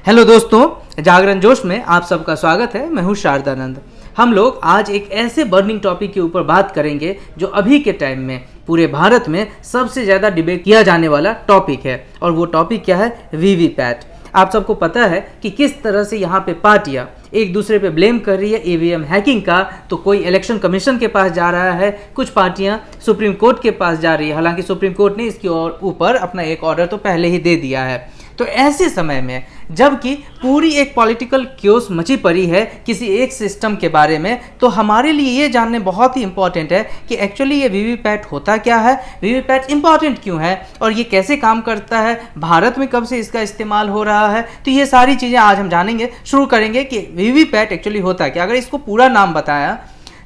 Hello दोस्तों, जागरण जोश में आप सबका स्वागत है। मैं हूं शारदानंद। हम लोग आज एक ऐसे बर्निंग टॉपिक के ऊपर बात करेंगे जो अभी के टाइम में पूरे भारत में सबसे ज़्यादा डिबेट किया जाने वाला टॉपिक है। और वो टॉपिक क्या है? वीवीपैट। आप सबको पता है कि किस तरह से यहाँ पे पार्टियाँ एक दूसरे पे ब्लेम कर रही है ईवीएम हैकिंग का। तो कोई इलेक्शन कमीशन के पास जा रहा है, कुछ पार्टियां सुप्रीम कोर्ट के पास जा रही है। हालांकि सुप्रीम कोर्ट ने इसके ऊपर अपना एक ऑर्डर तो पहले ही दे दिया है। तो ऐसे समय में जबकि पूरी एक पॉलिटिकल क्योस मची पड़ी है किसी एक सिस्टम के बारे में, तो हमारे लिए ये जानने बहुत ही इंपॉर्टेंट है कि एक्चुअली ये वीवीपैट होता क्या है, वीवीपैट इंपॉर्टेंट क्यों है और ये कैसे काम करता है, भारत में कब से इसका इस्तेमाल हो रहा है। तो ये सारी चीज़ें आज हम जानेंगे। शुरू करेंगे कि वीवीपैट एक्चुअली होता क्या। अगर इसको पूरा नाम बताया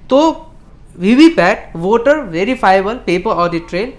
तो VVPAT voter verifiable paper audit trail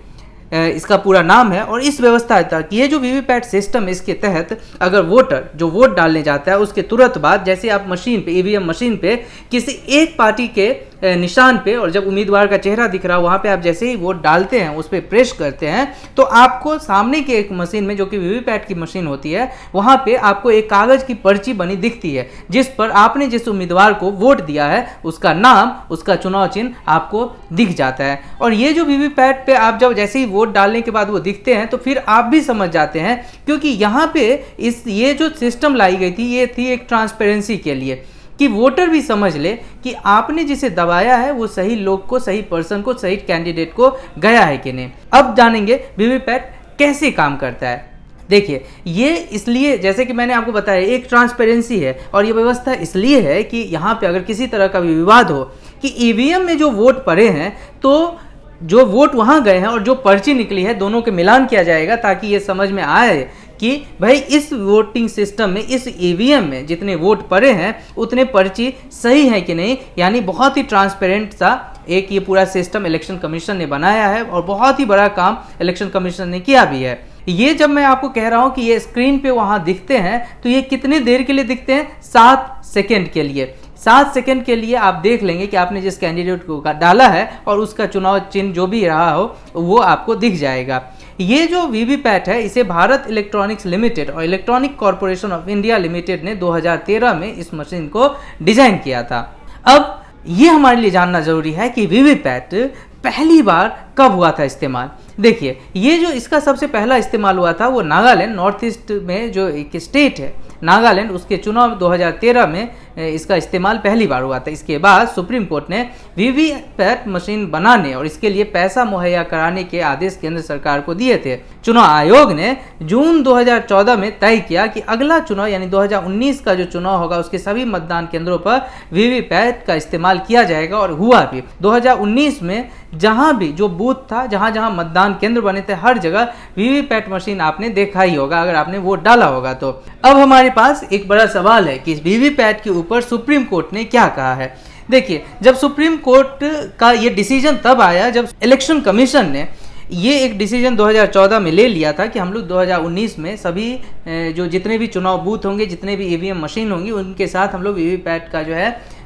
इसका पूरा नाम है। और इस व्यवस्था तक ये जो वीवीपैट सिस्टम, इसके तहत अगर वोटर जो वोट डालने जाता है उसके तुरंत बाद जैसे आप मशीन पे, ईवीएम मशीन पे किसी एक पार्टी के निशान पे, और जब उम्मीदवार का चेहरा दिख रहा हो वहाँ पे आप जैसे ही वोट डालते हैं, उस पर प्रेस करते हैं, तो आपको सामने के एक मशीन में जो कि वीवीपैट की मशीन होती है, वहाँ पे आपको एक कागज़ की पर्ची बनी दिखती है जिस पर आपने जिस उम्मीदवार को वोट दिया है उसका नाम, उसका चुनाव चिन्ह आपको दिख जाता है। और ये जो वीवीपैट पे आप जब जैसे ही वोट डालने के बाद वो दिखते हैं तो फिर आप भी समझ जाते हैं, क्योंकि यहाँ पे ये जो सिस्टम लाई गई थी ये थी एक ट्रांसपेरेंसी के लिए, कि वोटर भी समझ ले कि आपने जिसे दबाया है वो सही लोग को, सही पर्सन को, सही कैंडिडेट को गया है कि नहीं। अब जानेंगे वीवीपैट कैसे काम करता है। देखिए, ये इसलिए, जैसे कि मैंने आपको बताया, एक ट्रांसपेरेंसी है और ये व्यवस्था इसलिए है कि यहाँ पे अगर किसी तरह का भी विवाद हो कि ईवीएम में जो वोट पड़े हैं, तो जो वोट वहाँ गए हैं और जो पर्ची निकली है, दोनों के मिलान किया जाएगा ताकि ये समझ में आए कि भाई इस वोटिंग सिस्टम में, इस ईवीएम में जितने वोट पड़े हैं उतने पर्ची सही है कि नहीं। यानी बहुत ही ट्रांसपेरेंट सा एक ये पूरा सिस्टम इलेक्शन कमीशन ने बनाया है और बहुत ही बड़ा काम इलेक्शन कमीशन ने किया भी है। ये जब मैं आपको कह रहा हूँ कि ये स्क्रीन पे वहाँ दिखते हैं, तो ये कितने देर के लिए दिखते हैं? 7 सेकेंड के लिए। 7 सेकेंड के लिए आप देख लेंगे कि आपने जिस कैंडिडेट को डाला है और उसका चुनाव चिन्ह जो भी रहा हो वो आपको दिख जाएगा। ये जो वीवीपैट है इसे भारत इलेक्ट्रॉनिक्स लिमिटेड और electronic corporation of India limited ने 2013 में इस मशीन को डिजाइन किया था। अब ये हमारे लिए जानना जरूरी है कि वीवीपैट पहली बार कब हुआ था इस्तेमाल। देखिए, ये जो इसका सबसे पहला इस्तेमाल हुआ था वो नागालैंड, नॉर्थ ईस्ट में जो एक स्टेट है नागालैंड, उसके चुनाव 2013 में इसका इस्तेमाल पहली बार हुआ था। इसके बाद सुप्रीम कोर्ट ने वीवीपैट मशीन बनाने और इसके लिए पैसा मुहैया कराने के आदेश केंद्र सरकार को दिए थे। चुनाव आयोग ने जून 2014 में तय किया कि अगला चुनाव यानी 2019 का जो चुनाव होगा उसके सभी मतदान केंद्रों पर वीवीपैट का इस्तेमाल किया जाएगा। और हुआ भी। 2019 में जहां भी जो बूथ था, जहां जहां मतदान केंद्र बने थे, हर जगह वीवीपैट मशीन आपने देखा ही होगा अगर आपने वोट डाला होगा तो। अब हमारे पास एक बड़ा सवाल है कि वीवीपैट के ऊपर सुप्रीम कोर्ट ने क्या कहा है। देखिए, जब सुप्रीम कोर्ट का ये डिसीजन तब आया जब इलेक्शन कमीशन ने ये एक डिसीजन 2014 में ले लिया था कि हम लोग 2019 में सभी जो जितने भी चुनाव बूथ होंगे, जितने भी ईवीएम मशीन होंगी, उनके साथ हम लोग वीवीपैट का जो है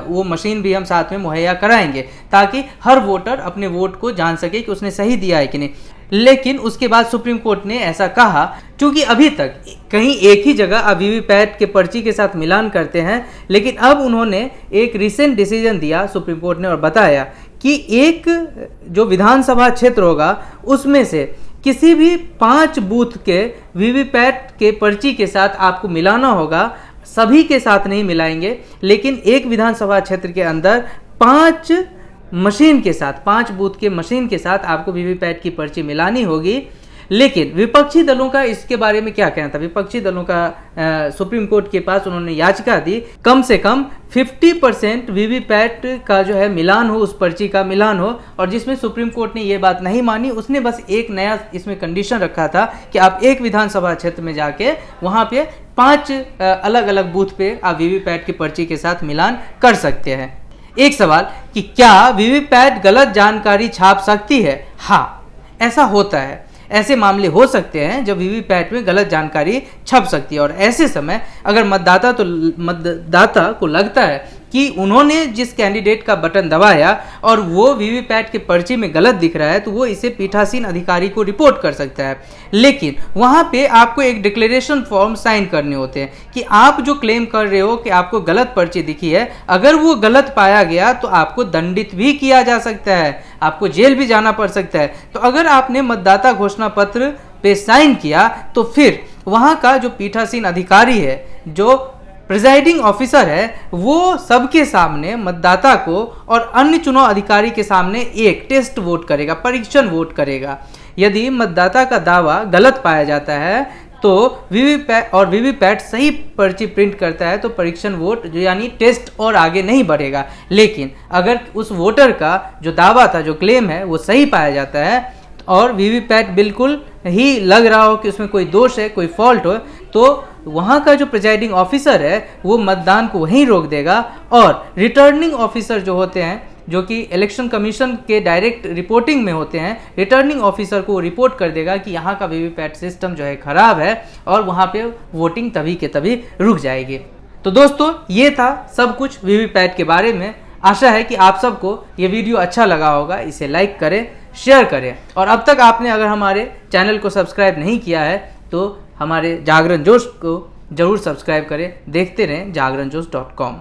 वो मशीन भी हम साथ में मुहैया कराएंगे ताकि हर वोटर अपने वोट को जान सके कि उसने सही दिया है कि नहीं। लेकिन उसके बाद सुप्रीम कोर्ट ने ऐसा कहा, क्योंकि अभी तक कहीं एक ही जगह आप वीवीपैट के पर्ची के साथ मिलान करते हैं, लेकिन अब उन्होंने एक रिसेंट डिसीजन दिया सुप्रीम कोर्ट ने और बताया कि एक जो विधानसभा क्षेत्र होगा उसमें से किसी भी 5 बूथ के वीवीपैट के पर्ची के साथ आपको मिलाना होगा। सभी के साथ नहीं मिलाएंगे, लेकिन एक विधानसभा क्षेत्र के अंदर 5 मशीन के साथ, 5 बूथ के मशीन के साथ आपको वीवीपैट की पर्ची मिलानी होगी। लेकिन विपक्षी दलों का इसके बारे में क्या कहना था? विपक्षी दलों का सुप्रीम कोर्ट के पास उन्होंने याचिका दी, कम से कम 50% वीवीपैट का जो है मिलान हो, उस पर्ची का मिलान हो। और जिसमें सुप्रीम कोर्ट ने ये बात नहीं मानी, उसने बस एक नया इसमें कंडीशन रखा था कि आप एक विधानसभा क्षेत्र में जाके वहाँ पे 5 अलग अलग बूथ पे आप वीवीपैट की पर्ची के साथ मिलान कर सकते हैं। एक सवाल कि क्या वीवीपैट गलत जानकारी छाप सकती है? हाँ, ऐसा होता है। ऐसे मामले हो सकते हैं जब वीवीपैट में गलत जानकारी छप सकती है और ऐसे समय अगर मतदाता को लगता है कि उन्होंने जिस कैंडिडेट का बटन दबाया और वो वीवीपैट के पर्ची में गलत दिख रहा है तो वो इसे पीठासीन अधिकारी को रिपोर्ट कर सकता है। लेकिन वहाँ पे आपको एक डिक्लेरेशन फॉर्म साइन करने होते हैं कि आप जो क्लेम कर रहे हो कि आपको गलत पर्ची दिखी है, अगर वो गलत पाया गया तो आपको दंडित भी किया जा सकता है, आपको जेल भी जाना पड़ सकता है। तो अगर आपने मतदाता घोषणा पत्र पे साइन किया तो फिर वहाँ का जो पीठासीन अधिकारी है, जो प्रिजाइडिंग ऑफिसर है, वो सबके सामने मतदाता को और अन्य चुनाव अधिकारी के सामने एक टेस्ट वोट करेगा, परीक्षण वोट करेगा। यदि मतदाता का दावा गलत पाया जाता है तो वीवीपैट सही पर्ची प्रिंट करता है तो परीक्षण वोट जो यानी टेस्ट और आगे नहीं बढ़ेगा। लेकिन अगर उस वोटर का जो दावा था, जो क्लेम है, वो सही पाया जाता है और वीवीपैट बिल्कुल ही लग रहा हो कि उसमें कोई दोष है, कोई फॉल्ट हो, तो वहाँ का जो प्रिजाइडिंग ऑफिसर है वो मतदान को वहीं रोक देगा और रिटर्निंग ऑफिसर जो होते हैं, जो कि इलेक्शन कमीशन के डायरेक्ट रिपोर्टिंग में होते हैं, रिटर्निंग ऑफिसर को रिपोर्ट कर देगा कि यहाँ का वीवीपैट सिस्टम जो है खराब है और वहाँ पे वोटिंग तभी के तभी रुक जाएगी। तो दोस्तों, ये था सब कुछ वीवीपैट के बारे में। आशा है कि आप सबको ये वीडियो अच्छा लगा होगा। इसे लाइक करें, शेयर करें और अब तक आपने अगर हमारे चैनल को सब्सक्राइब नहीं किया है तो हमारे जागरण जोश को जरूर सब्सक्राइब करें। देखते रहें जागरणजोश.com।